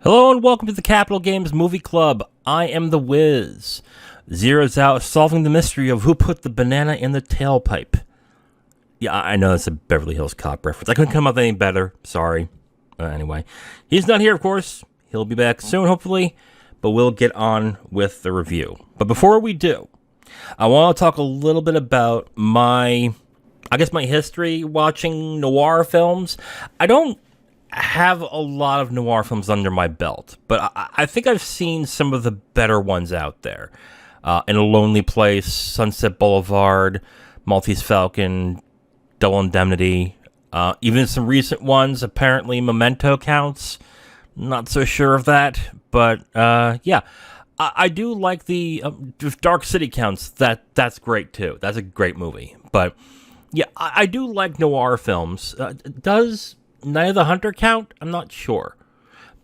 Hello and welcome to the Capital Games Movie Club. I am the Wiz. Zero's out solving the mystery of who put the banana in the tailpipe. Yeah, I know that's a Beverly Hills Cop reference. I couldn't come up with any better. Sorry. Anyway, he's not here, of course. He'll be back soon, hopefully. But we'll get on with the review. But before we do, I want to talk a little bit about my history watching noir films. I don't have a lot of noir films under my belt, but I think I've seen some of the better ones out there. In a Lonely Place, Sunset Boulevard, Maltese Falcon, Double Indemnity, even some recent ones. Apparently Memento counts. Not so sure of that, but yeah. I do like the if Dark City counts. That's great too. That's a great movie. But yeah, I do like noir films. Does Night of the Hunter count? I'm not sure.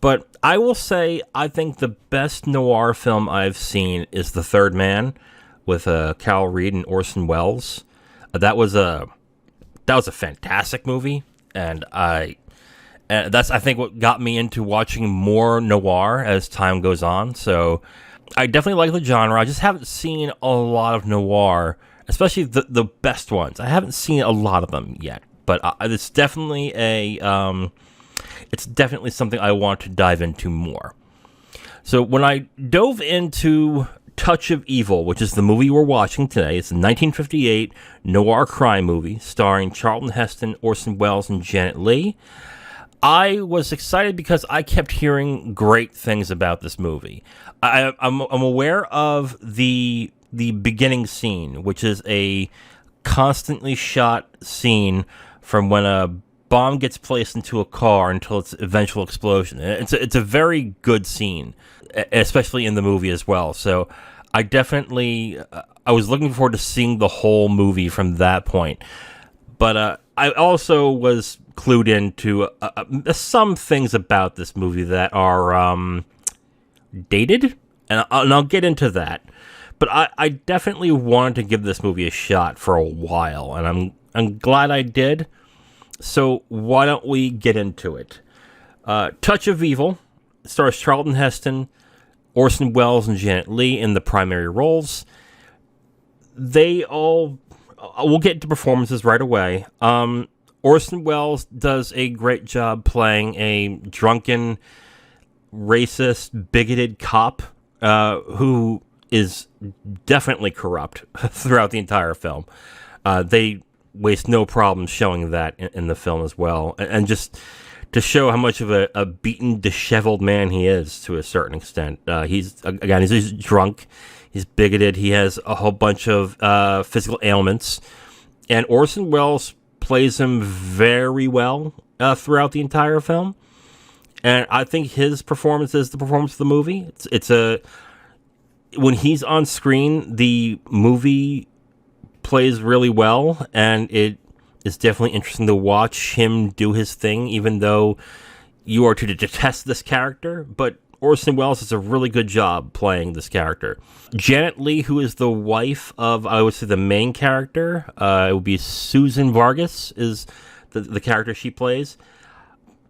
But I will say I think the best noir film I've seen is The Third Man with Cal Reed and Orson Welles. That was a fantastic movie, and that's I think what got me into watching more noir as time goes on. So I definitely like the genre. I just haven't seen a lot of noir, especially the best ones. I haven't seen a lot of them yet. But it's definitely something I want to dive into more. So when I dove into Touch of Evil, which is the movie we're watching today, it's a 1958 noir crime movie starring Charlton Heston, Orson Welles, and Janet Leigh. I was excited because I kept hearing great things about this movie. I'm aware of the beginning scene, which is a constantly shot scene from when a bomb gets placed into a car until its eventual explosion. It's a very good scene, especially in the movie as well. So I was looking forward to seeing the whole movie from that point. But I also was clued into some things about this movie that are dated, and I'll get into that. But I definitely wanted to give this movie a shot for a while, and I'm glad I did. So why don't we get into it? Touch of Evil stars Charlton Heston, Orson Welles, and Janet Leigh in the primary roles. We'll get into performances right away. Orson Welles does a great job playing a drunken, racist, bigoted cop who is definitely corrupt throughout the entire film. They waste no problem showing that in the film as well, and just to show how much of a beaten, disheveled man he is to a certain extent. He's drunk, he's bigoted, he has a whole bunch of physical ailments, and Orson Welles plays him very well throughout the entire film. And I think his performance is the performance of the movie. When he's on screen, the movie plays really well, and it is definitely interesting to watch him do his thing, even though you are to detest this character. But Orson Welles does a really good job playing this character. Janet Leigh, who is the wife of, I would say, the main character, it would be Susan Vargas, is the character she plays.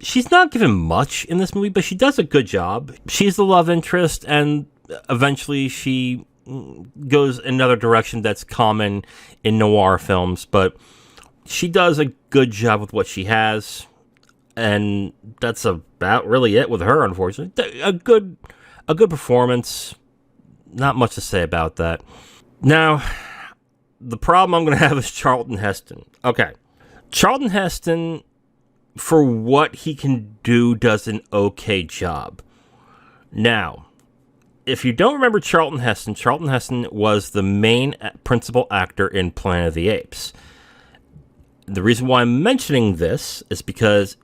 She's not given much in this movie, but she does a good job. She's the love interest, and eventually she goes another direction that's common in noir films, but she does a good job with what she has, and that's about really it with her, unfortunately. A good performance. Not much to say about that. Now, the problem I'm going to have is Charlton Heston. Okay. Charlton Heston, for what he can do, does an okay job. Now, if you don't remember Charlton Heston was the main principal actor in Planet of the Apes. The reason why I'm mentioning this is because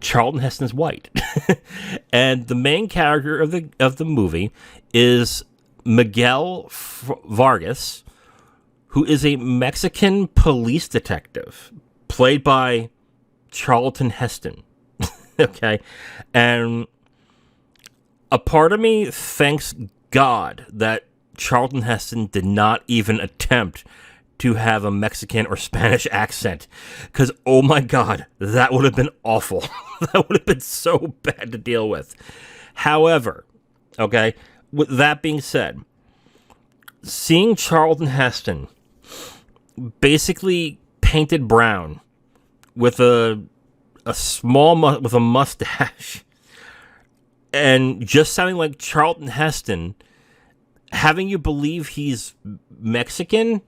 Charlton Heston is white. And the main character of the movie is Miguel Vargas, who is a Mexican police detective played by Charlton Heston. Okay? And a part of me thanks God that Charlton Heston did not even attempt to have a Mexican or Spanish accent, because, oh my God, that would have been awful. That would have been so bad to deal with. However, okay, with that being said, seeing Charlton Heston basically painted brown with a with a mustache and just sounding like Charlton Heston, having you believe he's Mexican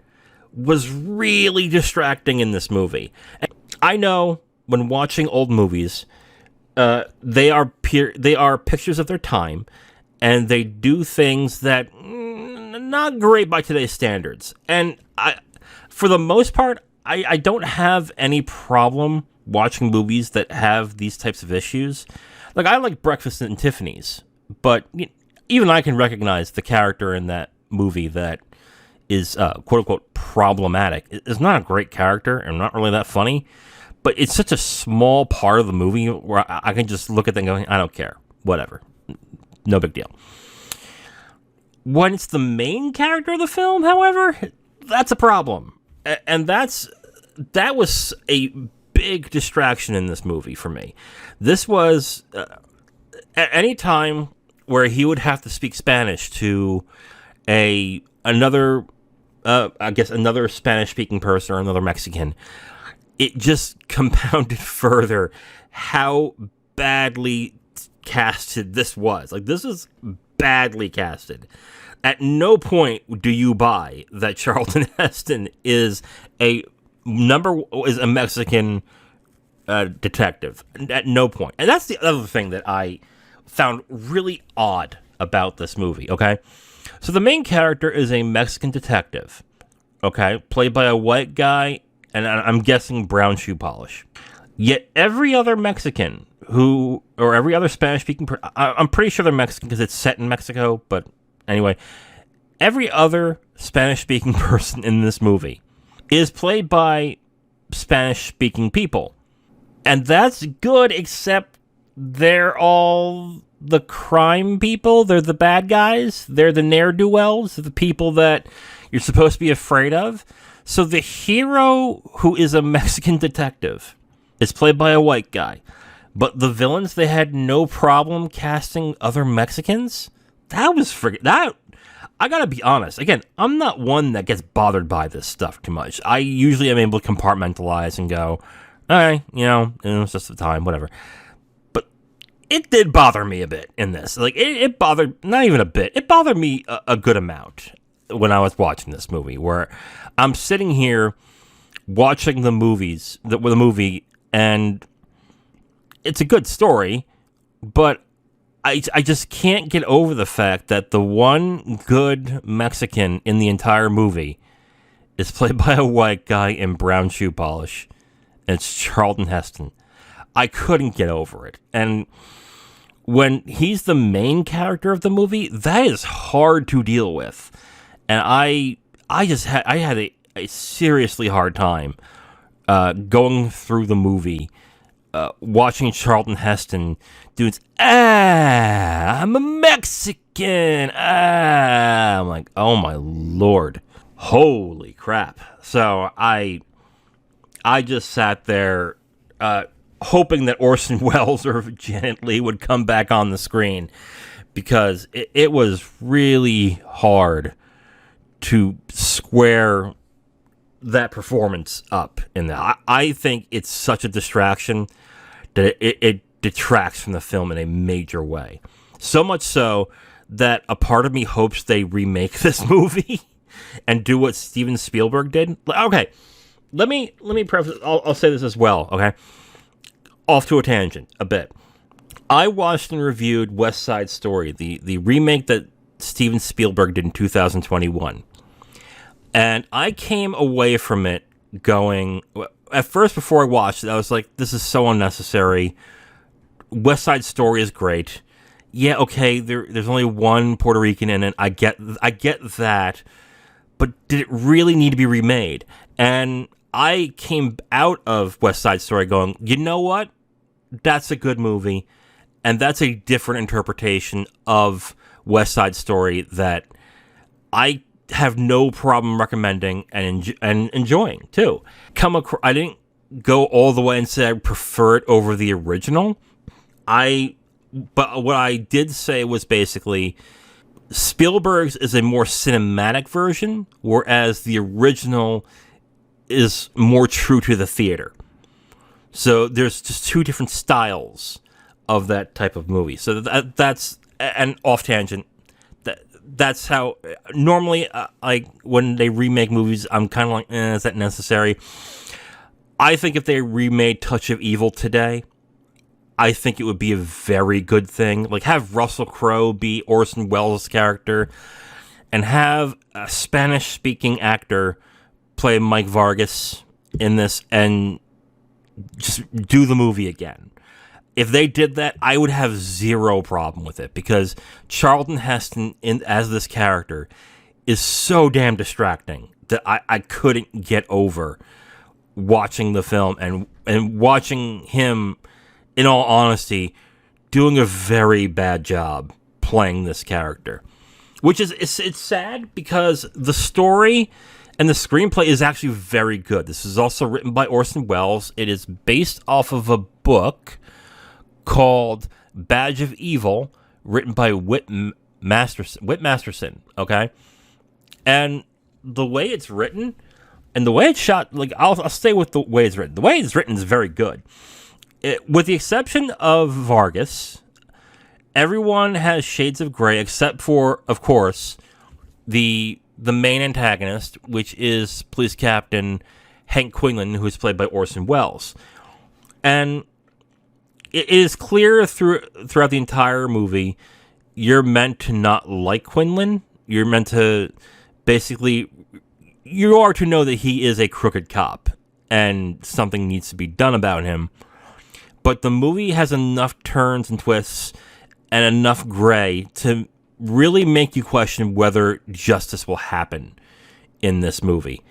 was really distracting in this movie. And I know when watching old movies, they are pictures of their time, and they do things that not great by today's standards. And for the most part, I don't have any problem watching movies that have these types of issues. Like, I like Breakfast at Tiffany's, but even I can recognize the character in that movie that is quote-unquote problematic. It's not a great character and not really that funny, but it's such a small part of the movie where I can just look at them going, I don't care. Whatever. No big deal. When it's the main character of the film, however, that's a problem. And that was a big distraction in this movie for me. This was at any time where he would have to speak Spanish to another Spanish-speaking person or another Mexican, it just compounded further how badly casted this was. Like, this is badly casted. At no point do you buy that Charlton Heston is a Mexican detective. At no point. And that's the other thing that I found really odd about this movie, okay? So the main character is a Mexican detective, okay? Played by a white guy, and I'm guessing brown shoe polish. Yet every other Mexican or every other Spanish-speaking person, I'm pretty sure they're Mexican because it's set in Mexico, but anyway, every other Spanish-speaking person in this movie is played by Spanish-speaking people. And that's good, except they're all the crime people. They're the bad guys. They're the ne'er-do-wells, the people that you're supposed to be afraid of. So the hero, who is a Mexican detective, is played by a white guy. But the villains, they had no problem casting other Mexicans? That was I gotta be honest. Again, I'm not one that gets bothered by this stuff too much. I usually am able to compartmentalize and go, all right, it's just the time, whatever. But it did bother me a bit in this. Like, it bothered, not even a bit, it bothered me a good amount when I was watching this movie, where I'm sitting here watching the movie, and it's a good story, but I just can't get over the fact that the one good Mexican in the entire movie is played by a white guy in brown shoe polish, and it's Charlton Heston. I couldn't get over it. And when he's the main character of the movie, that is hard to deal with. And I had a seriously hard time going through the movie, watching Charlton Heston do his, I'm a Mexican, I'm like, oh my Lord, holy crap. So I just sat there hoping that Orson Welles or Janet Leigh would come back on the screen, because it was really hard to square that performance up in that. I think it's such a distraction that it detracts from the film in a major way. So much so that a part of me hopes they remake this movie and do what Steven Spielberg did. Okay, let me preface. I'll say this as well. Okay, off to a tangent a bit. I watched and reviewed West Side Story, the remake that Steven Spielberg did in 2021. And I came away from it going, at first before I watched it, I was like, this is so unnecessary. West Side Story is great. Yeah, okay, there's only one Puerto Rican in it. I get that. But did it really need to be remade? And I came out of West Side Story going, you know what? That's a good movie. And that's a different interpretation of West Side Story that I have no problem recommending and enjoying too. I didn't go all the way and say I prefer it over the original. I But what I did say was basically Spielberg's is a more cinematic version, whereas the original is more true to the theater. So there's just two different styles of that type of movie. So that's an off tangent. That's how normally, like when they remake movies, I'm kind of like, is that necessary? I think if they remade Touch of Evil today, I think it would be a very good thing. Like, have Russell Crowe be Orson Welles' character, and have a Spanish-speaking actor play Mike Vargas in this, and just do the movie again. If they did that, I would have zero problem with it, because Charlton Heston as this character is so damn distracting that I couldn't get over watching the film and watching him, in all honesty, doing a very bad job playing this character. Which is, it's sad, because the story and the screenplay is actually very good. This is also written by Orson Welles. It is based off of a book called Badge of Evil, written by Whit Masterson, okay? And the way it's written and the way it's shot, like, I'll stay with the way it's written. The way it's written is very good. With the exception of Vargas, everyone has shades of gray, except for, of course, the main antagonist, which is Police Captain Hank Quinlan, who is played by Orson Welles. And it is clear throughout the entire movie, you're meant to not like Quinlan. You're meant to basically, you are to know that he is a crooked cop and something needs to be done about him. But the movie has enough turns and twists and enough gray to really make you question whether justice will happen in this movie.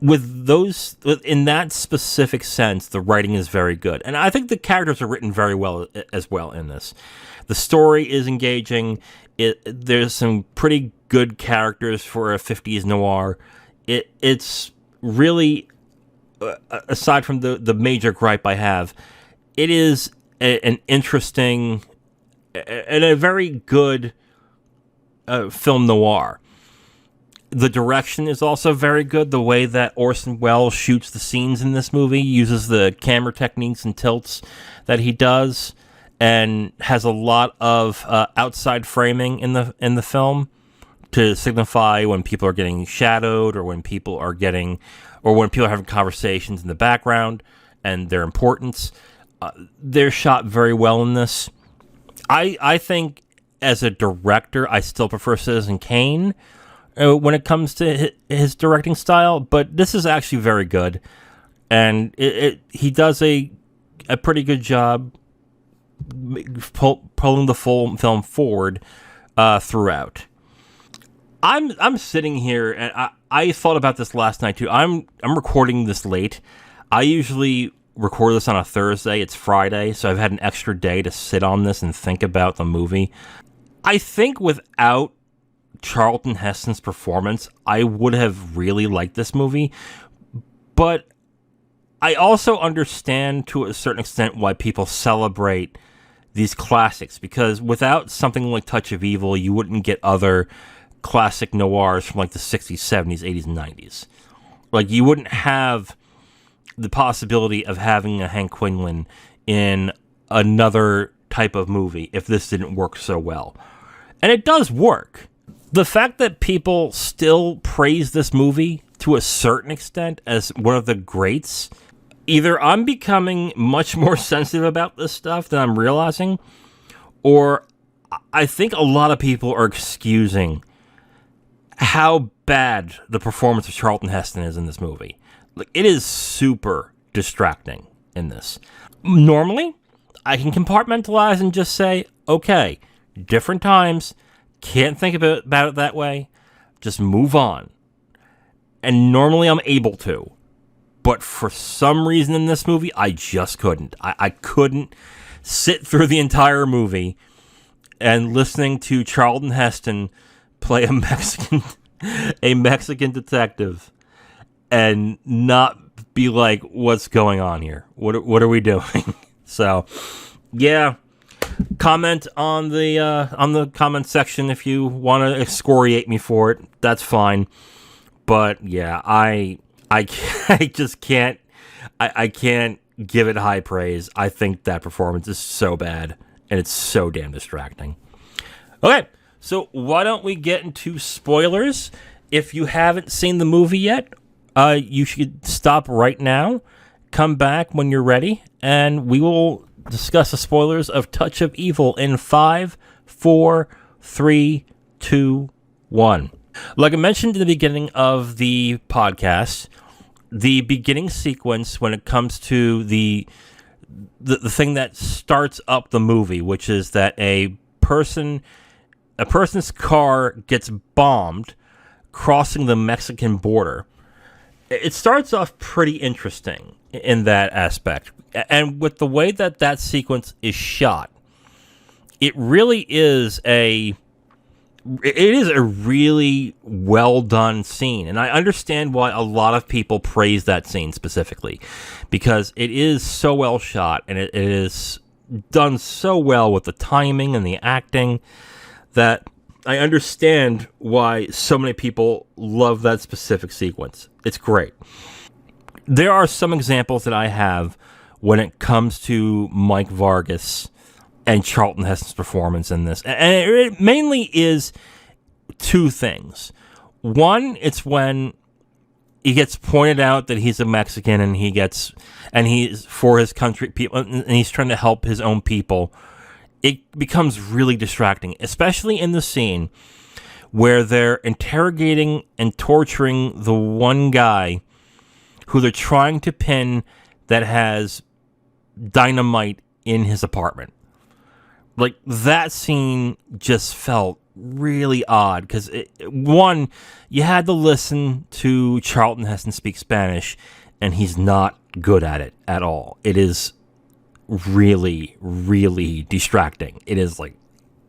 With those, in that specific sense, the writing is very good. And I think the characters are written very well as well in this. The story is engaging. There's some pretty good characters for a 50s noir. It's really, aside from the major gripe I have, it is an interesting and a very good film noir. The direction is also very good. The way that Orson Welles shoots the scenes in this movie, uses the camera techniques and tilts that he does, and has a lot of outside framing in the film to signify when people are getting shadowed, or when people are having conversations in the background and their importance. They're shot very well in this. I think as a director, I still prefer Citizen Kane when it comes to his directing style, but this is actually very good, and he does a pretty good job pulling the full film forward throughout. I'm sitting here, and I thought about this last night too. I'm recording this late. I usually record this on a Thursday. It's Friday, so I've had an extra day to sit on this and think about the movie. I think without Charlton Heston's performance, I would have really liked this movie, but I also understand to a certain extent why people celebrate these classics, because without something like Touch of Evil, you wouldn't get other classic noirs from like the 60s, 70s, 80s, and 90s. Like, you wouldn't have the possibility of having a Hank Quinlan in another type of movie if this didn't work so well. And it does work. The fact that people still praise this movie to a certain extent as one of the greats, either I'm becoming much more sensitive about this stuff than I'm realizing, or I think a lot of people are excusing how bad the performance of Charlton Heston is in this movie. Like, it is super distracting in this. Normally, I can compartmentalize and just say, okay, different times, can't think about it that way, just move on. And normally I'm able to. But for some reason in this movie, I just couldn't. I couldn't sit through the entire movie and listening to Charlton Heston play a Mexican detective and not be like, what's going on here? What are we doing? So, yeah, Comment on the comment section if you want to excoriate me for it. That's fine. But yeah, I I just can't. I can't give it high praise. I think that performance is so bad, and it's so damn distracting. Okay, so why don't we get into spoilers? If you haven't seen the movie yet, you should stop right now, come back when you're ready, and we will discuss the spoilers of Touch of Evil in 5, 4, 3, 2, 1. Like I mentioned in the beginning of the podcast, the beginning sequence when it comes to the thing that starts up the movie, which is that a person's car gets bombed crossing the Mexican border. It starts off pretty interesting in that aspect. And with the way that that sequence is shot, it really is a really well done scene. And I understand why a lot of people praise that scene specifically, because it is so well shot and it is done so well with the timing and the acting that I understand why so many people love that specific sequence. It's great. There are some examples that I have when it comes to Mike Vargas and Charlton Heston's performance in this. And it mainly is two things. One, it's when he gets pointed out that he's a Mexican and he's for his country people and he's trying to help his own people. It becomes really distracting, especially in the scene where they're interrogating and torturing the one guy who they're trying to pin that has dynamite in his apartment. Like, that scene just felt really odd because, one, you had to listen to Charlton Heston speak Spanish, and he's not good at it at all. It is really, really distracting. It is like,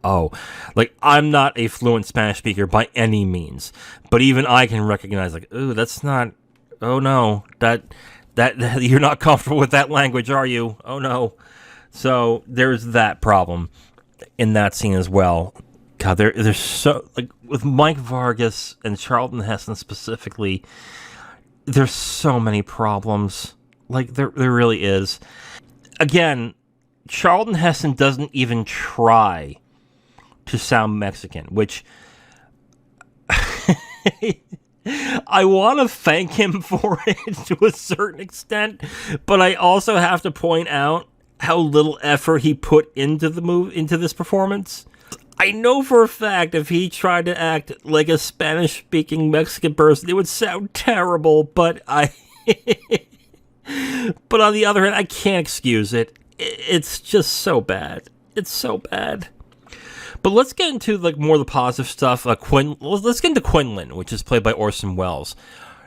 oh, like, I'm not a fluent Spanish speaker by any means, but even I can recognize, like, ooh, that's not, oh no, that you're not comfortable with that language, are you? Oh no. So there's that problem in that scene as well. God, there's so, like, with Mike Vargas and Charlton Heston specifically, there's so many problems. Like, there really is. Again, Charlton Heston doesn't even try to sound Mexican, which I want to thank him for it to a certain extent, but I also have to point out how little effort he put into this performance. I know for a fact if he tried to act like a Spanish-speaking Mexican person, it would sound terrible, but but on the other hand, I can't excuse it. It's just so bad. It's so bad. But let's get into, like, more of the positive stuff. Let's get into Quinlan, which is played by Orson Welles.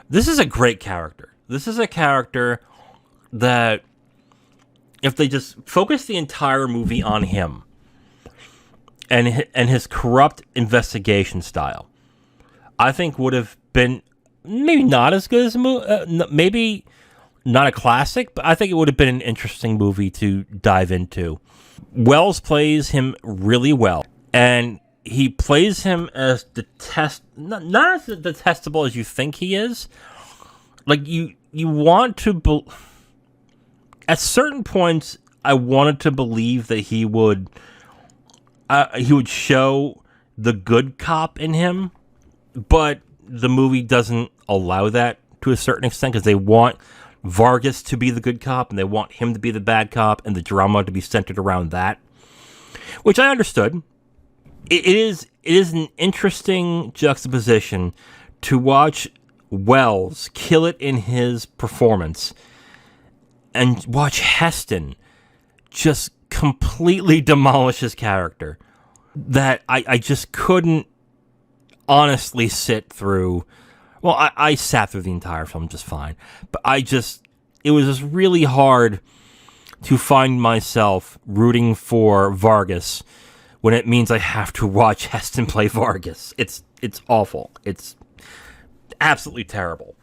This is a great character. This is a character that, if they just focus the entire movie on him and his corrupt investigation style, I think would have been maybe not as good as a movie, maybe not a classic, but I think it would have been an interesting movie to dive into. Welles plays him really well, and he plays him as not as detestable as you think he is. Like, you want to at certain points, I wanted to believe that he would show the good cop in him, but the movie doesn't allow that to a certain extent because they want Vargas to be the good cop and they want him to be the bad cop and the drama to be centered around that, which I understood. It is an interesting juxtaposition to watch Welles kill it in his performance and watch Heston just completely demolish his character. That I just couldn't honestly sit through. Well, I sat through the entire film just fine, but it was just really hard to find myself rooting for Vargas when it means I have to watch Heston play Vargas. It's awful. It's absolutely terrible.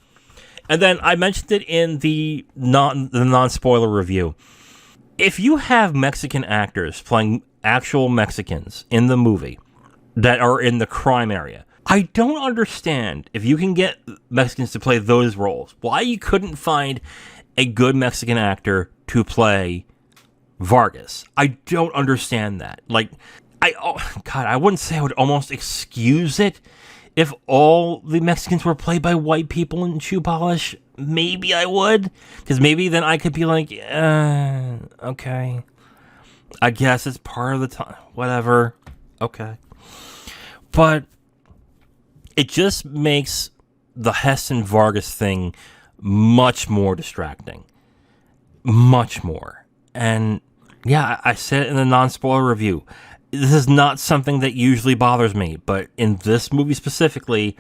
And then I mentioned it in the non-spoiler review. If you have Mexican actors playing actual Mexicans in the movie that are in the crime area. I don't understand if you can get Mexicans to play those roles, why you couldn't find a good Mexican actor to play Vargas. I don't understand that. Like, I wouldn't say I would almost excuse it if all the Mexicans were played by white people in shoe polish. Maybe I would, because maybe then I could be like, okay, I guess it's part of the time, whatever, okay. But it just makes the Heston Vargas thing much more distracting. Much more. And yeah, I said it in the non-spoiler review. This is not something that usually bothers me, but in this movie specifically,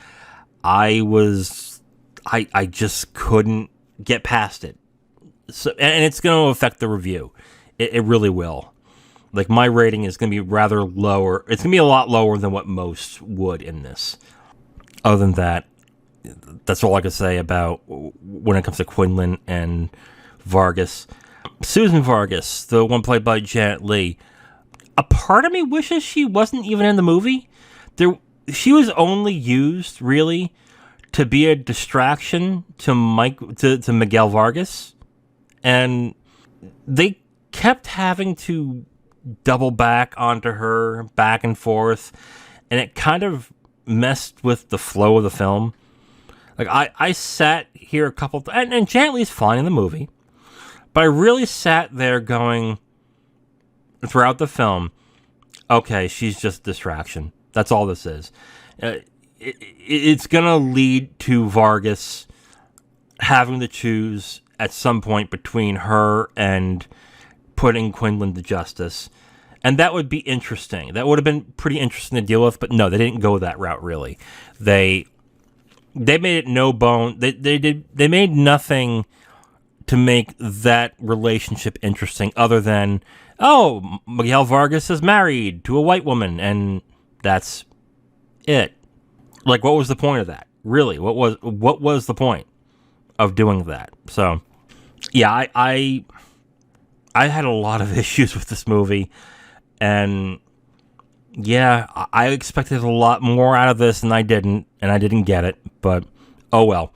I just couldn't get past it. So, and it's going to affect the review. It really will. Like, my rating is going to be rather lower. It's going to be a lot lower than what most would in this. Other than that, that's all I can say about when it comes to Quinlan and Vargas. Susan Vargas, the one played by Janet Leigh, a part of me wishes she wasn't even in the movie. She was only used, really, to be a distraction to Miguel Vargas. And they kept having to double back onto her, back and forth, and it kind of messed with the flow of the film. Like, I sat here a couple and Janet Leigh's fine in the movie, but I really sat there going throughout the film, okay, she's just a distraction. That's all this is. It's gonna lead to Vargas having to choose at some point between her and putting Quinlan to justice. And that would be interesting. That would have been pretty interesting to deal with, but no, they didn't go that route, really. They made it no bone. They made nothing to make that relationship interesting other than, oh, Miguel Vargas is married to a white woman, and that's it. Like, what was the point of that? Really, what was the point of doing that? So, yeah, I had a lot of issues with this movie, and yeah, I expected a lot more out of this, and I didn't get it, but oh well.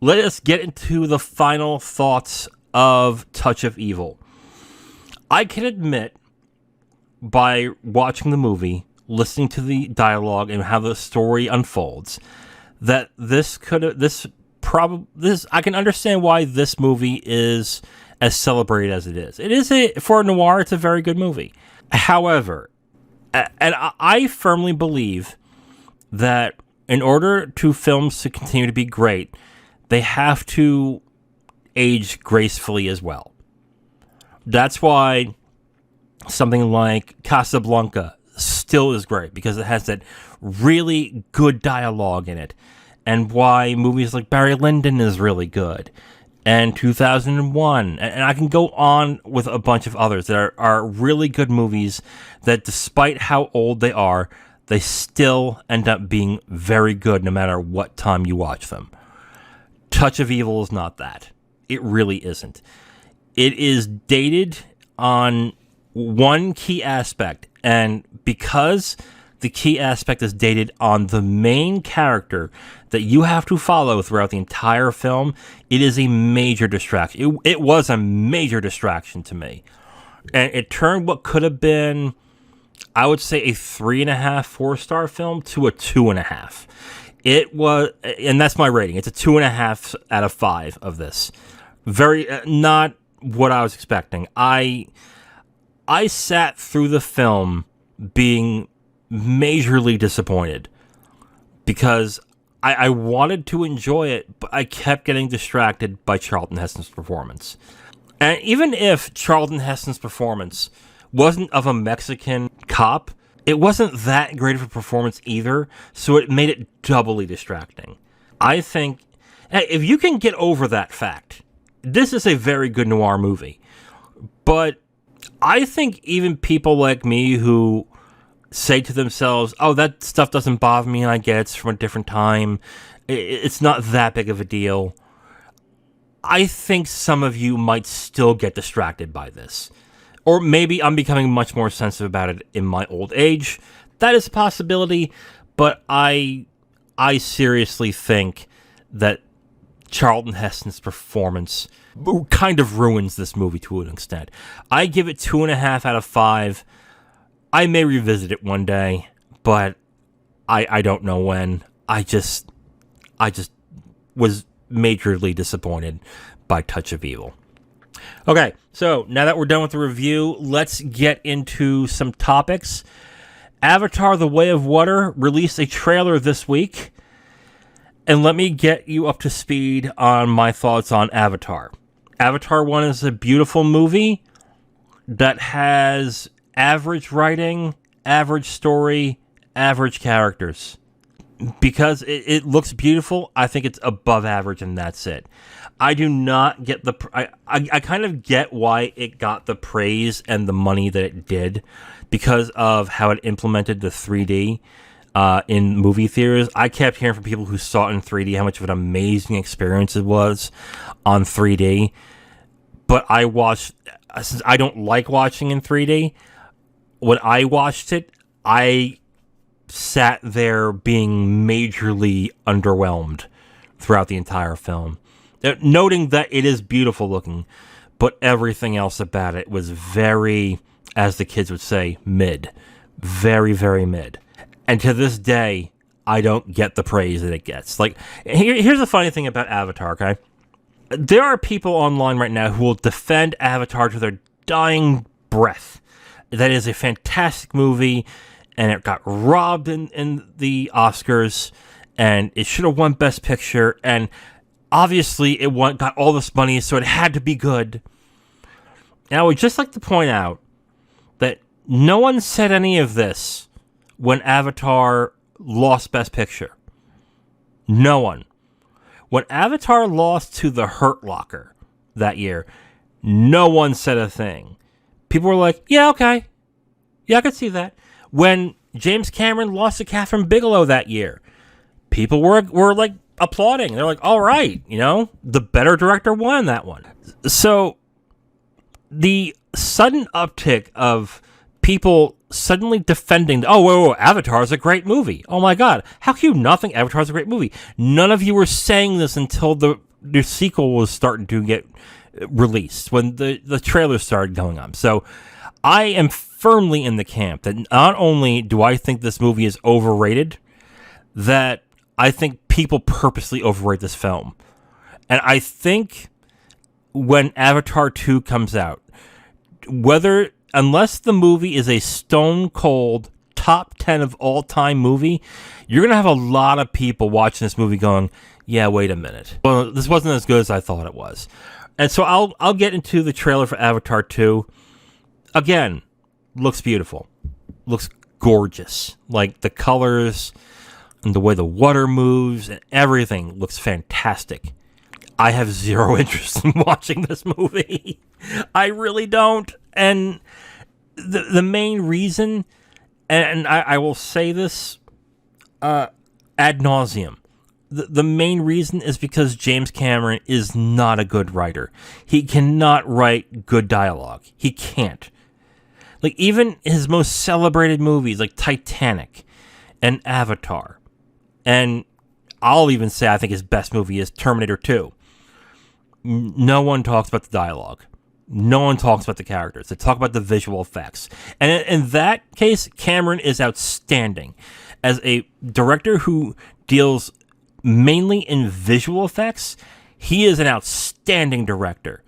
Let us get into the final thoughts of Touch of Evil. I can admit, by watching the movie, listening to the dialogue, and how the story unfolds, that I can understand why this movie is as celebrated as it is. It is for a noir, it's a very good movie. However, and I firmly believe that in order to films to continue to be great, they have to age gracefully as well. That's why something like Casablanca still is great, because it has that really good dialogue in it, and why movies like Barry Lyndon is really good, and 2001, and I can go on with a bunch of others that are really good movies that, despite how old they are, they still end up being very good no matter what time you watch them. Touch of Evil is not that. It really isn't. It is dated on one key aspect, and because the key aspect is dated on the main character that you have to follow throughout the entire film, it is a major distraction. It was a major distraction to me. And it turned what could have been, I would say, a 3.5, 4-star film to a 2.5. It was, and that's my rating. It's a 2.5 out of 5 of this. Very, not what I was expecting. I sat through the film being majorly disappointed because I wanted to enjoy it, but I kept getting distracted by Charlton Heston's performance. And even if Charlton Heston's performance wasn't of a Mexican cop, it wasn't that great of a performance either, so it made it doubly distracting. I think, if you can get over that fact, this is a very good noir movie. But I think even people like me who say to themselves, oh, that stuff doesn't bother me, and I get it's from a different time, it's not that big of a deal, I think some of you might still get distracted by this. Or maybe I'm becoming much more sensitive about it in my old age. That is a possibility, but I seriously think that Charlton Heston's performance kind of ruins this movie to an extent. I give it 2.5 out of 5. I may revisit it one day, but I don't know when. I just was majorly disappointed by Touch of Evil. Okay, so now that we're done with the review, let's get into some topics. Avatar: The Way of Water released a trailer this week, and let me get you up to speed on my thoughts on Avatar. Avatar 1 is a beautiful movie that has average writing, average story, average characters. Because it looks beautiful, I think it's above average, and that's it. I do not get the... I kind of get why it got the praise and the money that it did because of how it implemented the 3D in movie theaters. I kept hearing from people who saw it in 3D how much of an amazing experience it was on 3D. But I watched... Since I don't like watching in 3D, when I watched it, I sat there being majorly underwhelmed throughout the entire film. Noting that it is beautiful looking, but everything else about it was very, as the kids would say, mid. Very, very mid. And to this day, I don't get the praise that it gets. Like, here's the funny thing about Avatar, okay? There are people online right now who will defend Avatar to their dying breath. That is a fantastic movie, and it got robbed in the Oscars, and it should have won Best Picture, and obviously it got all this money, so it had to be good. And I would just like to point out that no one said any of this when Avatar lost Best Picture. No one. When Avatar lost to The Hurt Locker that year, no one said a thing. People were like, yeah, okay. Yeah, I could see that. When James Cameron lost to Catherine Bigelow that year, people were like applauding. They're like, all right, the better director won that one. So the sudden uptick of people suddenly defending, whoa, Avatar is a great movie. Oh my God, how can you not think Avatar is a great movie? None of you were saying this until the sequel was starting to get released, when the trailer started going on. So I am firmly in the camp that not only do I think this movie is overrated, that I think people purposely overrate this film. And I think when Avatar 2 comes out, unless the movie is a stone cold top 10 of all time movie, you're going to have a lot of people watching this movie going, yeah, wait a minute. Well, this wasn't as good as I thought it was. And so I'll get into the trailer for Avatar 2. Again, looks beautiful. Looks gorgeous. Like the colors and the way the water moves and everything looks fantastic. I have zero interest in watching this movie. I really don't. And the main reason, and I will say this ad nauseum, the main reason is because James Cameron is not a good writer. He cannot write good dialogue. He can't. Like, even his most celebrated movies, like Titanic and Avatar, and I'll even say I think his best movie is Terminator 2. No one talks about the dialogue. No one talks about the characters. They talk about the visual effects. And in that case, Cameron is outstanding. As a director who deals mainly in visual effects, he is an outstanding director.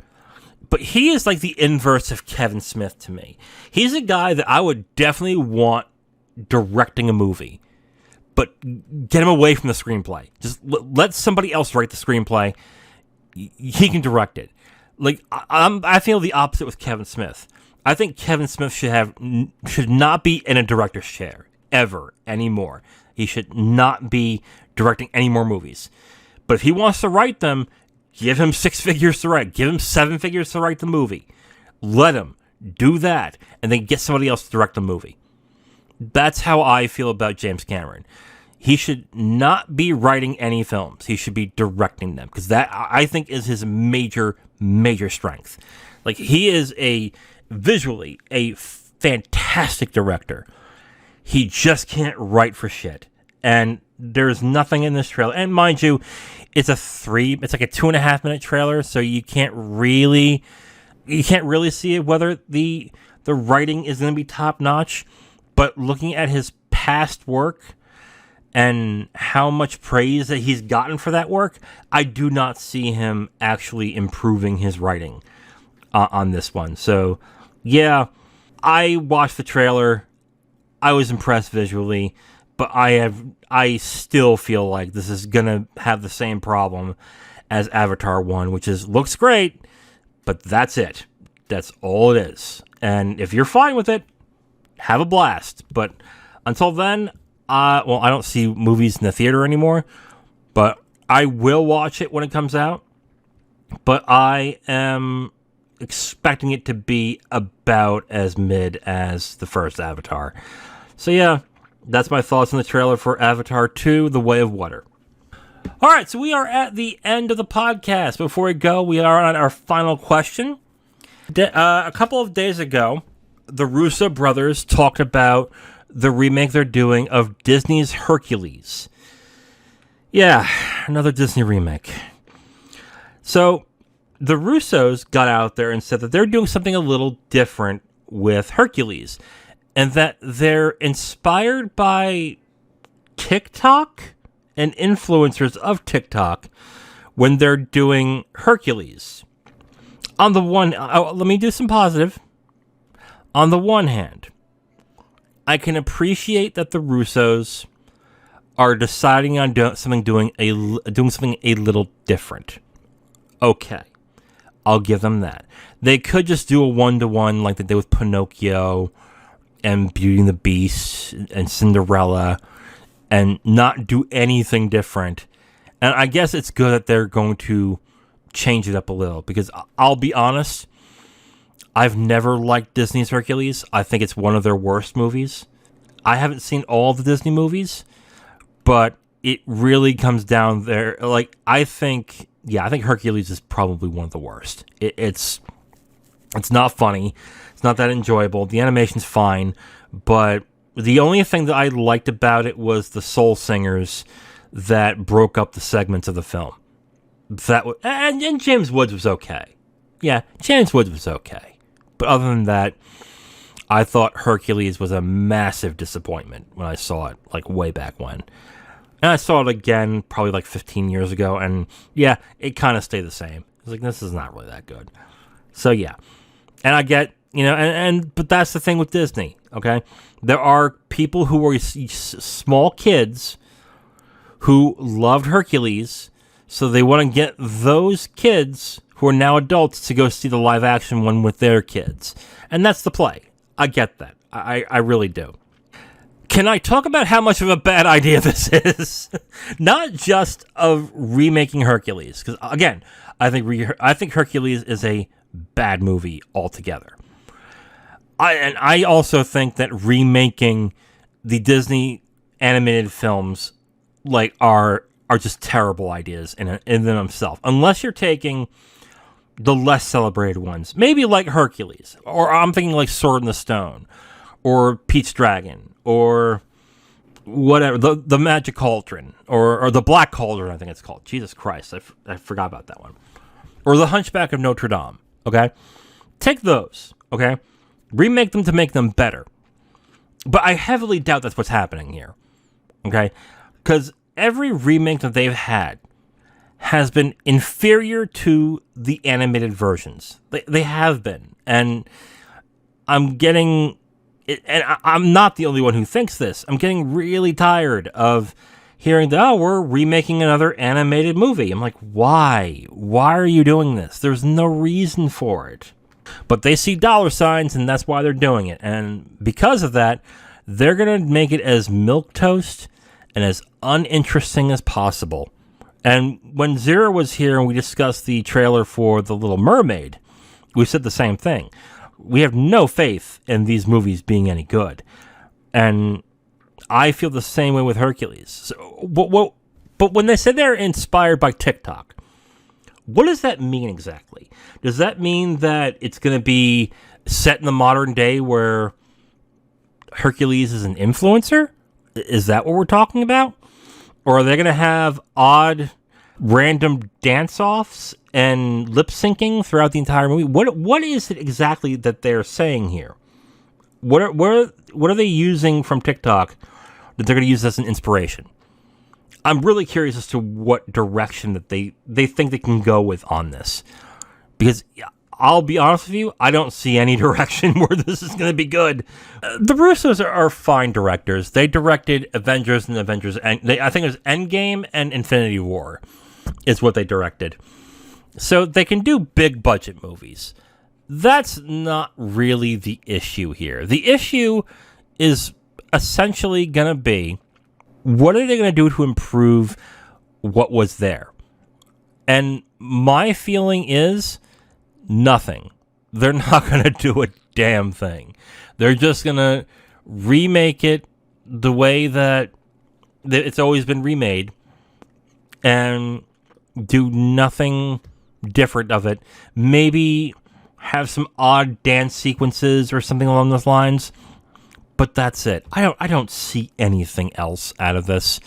But he is like the inverse of Kevin Smith to me. He's a guy that I would definitely want directing a movie. But get him away from the screenplay. Just let somebody else write the screenplay. He can direct it. Like, I feel the opposite with Kevin Smith. I think Kevin Smith should not be in a director's chair ever anymore. He should not be directing any more movies. But if he wants to write them, give him 6 figures to write. Give him 7 figures to write the movie. Let him do that, and then get somebody else to direct the movie. That's how I feel about James Cameron. He should not be writing any films. He should be directing them, because that, I think, is his major strength. Like, he is visually a fantastic director. He just can't write for shit. And there's nothing in this trailer. And mind you, it's like a 2.5 minute trailer, so you can't really see whether the writing is going to be top notch. But looking at his past work and how much praise that he's gotten for that work, I do not see him actually improving his writing on this one. So, yeah, I watched the trailer. I was impressed visually, but I still feel like this is gonna have the same problem as Avatar 1, which is looks great, but that's it. That's all it is. And if you're fine with it, have a blast. But until then, I don't see movies in the theater anymore, but I will watch it when it comes out. But I am expecting it to be about as mid as the first Avatar. So yeah, that's my thoughts on the trailer for Avatar 2, The Way of Water. All right, so we are at the end of the podcast. Before we go, we are on our final question. A couple of days ago, the Russo brothers talked about the remake they're doing of Disney's Hercules. Yeah, another Disney remake. So the Russos got out there and said that they're doing something a little different with Hercules, and that they're inspired by TikTok and influencers of TikTok when they're doing Hercules. On the one, let me do some positive. On the one hand, I can appreciate that the Russos are deciding on doing something a little different. Okay, I'll give them that. They could just do a 1-to-1 like they did with Pinocchio and Beauty and the Beast and Cinderella and not do anything different. And I guess it's good that they're going to change it up a little, because I'll be honest, I've never liked Disney's Hercules. I think it's one of their worst movies. I haven't seen all the Disney movies, but it really comes down there. Like, I think Hercules is probably one of the worst. It's not funny. It's not that enjoyable. The animation's fine, but the only thing that I liked about it was the soul singers that broke up the segments of the film. And James Woods was okay. Yeah, James Woods was okay. But other than that, I thought Hercules was a massive disappointment when I saw it, like, way back when. And I saw it again probably like 15 years ago, and yeah, it kind of stayed the same. It's like, this is not really that good. So yeah. And I get, but that's the thing with Disney, okay? There are people who were small kids who loved Hercules, so they want to get those kids who are now adults to go see the live action one with their kids. And that's the play. I get that. I really do. Can I talk about how much of a bad idea this is? Not just of remaking Hercules, because again, I think Hercules is a bad movie altogether. I also think that remaking the Disney animated films are just terrible ideas in themselves. Unless you're taking the less celebrated ones, maybe like Hercules, or I'm thinking like Sword in the Stone, or Pete's Dragon, or whatever, the Magic Cauldron, or the Black Cauldron, I think it's called. Jesus Christ, I forgot about that one. Or the Hunchback of Notre Dame, okay? Take those, okay? Remake them to make them better. But I heavily doubt that's what's happening here, okay? Because every remake that they've had has been inferior to the animated versions. They have been. And I'm getting... And I'm not the only one who thinks this. I'm getting really tired of hearing that, we're remaking another animated movie. I'm like, why? Why are you doing this? There's no reason for it. But they see dollar signs, and that's why they're doing it. And because of that, they're going to make it as milquetoast and as uninteresting as possible. And when Zero was here and we discussed the trailer for The Little Mermaid, we said the same thing. We have no faith in these movies being any good. And I feel the same way with Hercules. So, but when they say they're inspired by TikTok, what does that mean exactly? Does that mean that it's going to be set in the modern day where Hercules is an influencer? Is that what we're talking about? Or are they going to have odd, random dance-offs and lip-syncing throughout the entire movie? What is it exactly that they're saying here? What are they using from TikTok that they're going to use as an inspiration? I'm really curious as to what direction that they think they can go with on this. Because I'll be honest with you, I don't see any direction where this is going to be good. The Russos are fine directors. They directed Avengers and Avengers, I think it was Endgame and Infinity War is what they directed. So they can do big budget movies. That's not really the issue here. The issue is essentially going to be, what are they going to do to improve what was there? And my feeling is nothing. They're not going to do a damn thing. They're just going to remake it the way that it's always been remade and do nothing different of it. Maybe have some odd dance sequences or something along those lines. But that's it. I don't see anything else out of this.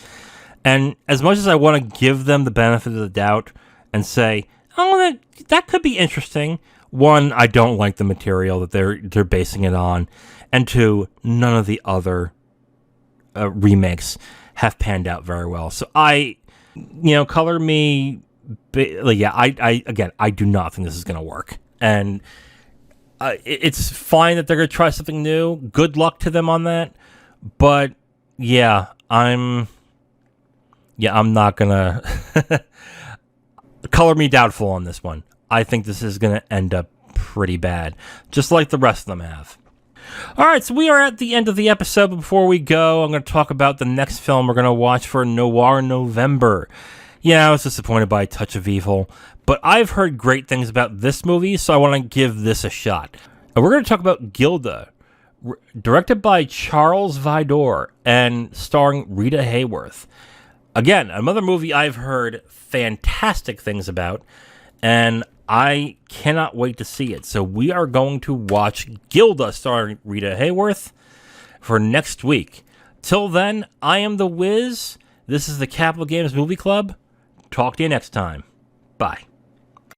And as much as I want to give them the benefit of the doubt and say, oh, that could be interesting. One, I don't like the material that they're basing it on. And two, none of the other remakes have panned out very well. So color me, I do not think this is going to work. And it's fine that they're going to try something new. Good luck to them on that. But yeah, I'm not going to color me doubtful on this one. I think this is going to end up pretty bad, just like the rest of them have. All right, so we are at the end of the episode. But before we go, I'm going to talk about the next film we're going to watch for Noir November. Yeah, I was disappointed by Touch of Evil, but I've heard great things about this movie, so I want to give this a shot. And we're going to talk about Gilda, directed by Charles Vidor and starring Rita Hayworth. Again, another movie I've heard fantastic things about, and I cannot wait to see it. So we are going to watch Gilda starring Rita Hayworth for next week. Till then, I am The Wiz. This is the Capital Games Movie Club. Talk to you next time. Bye.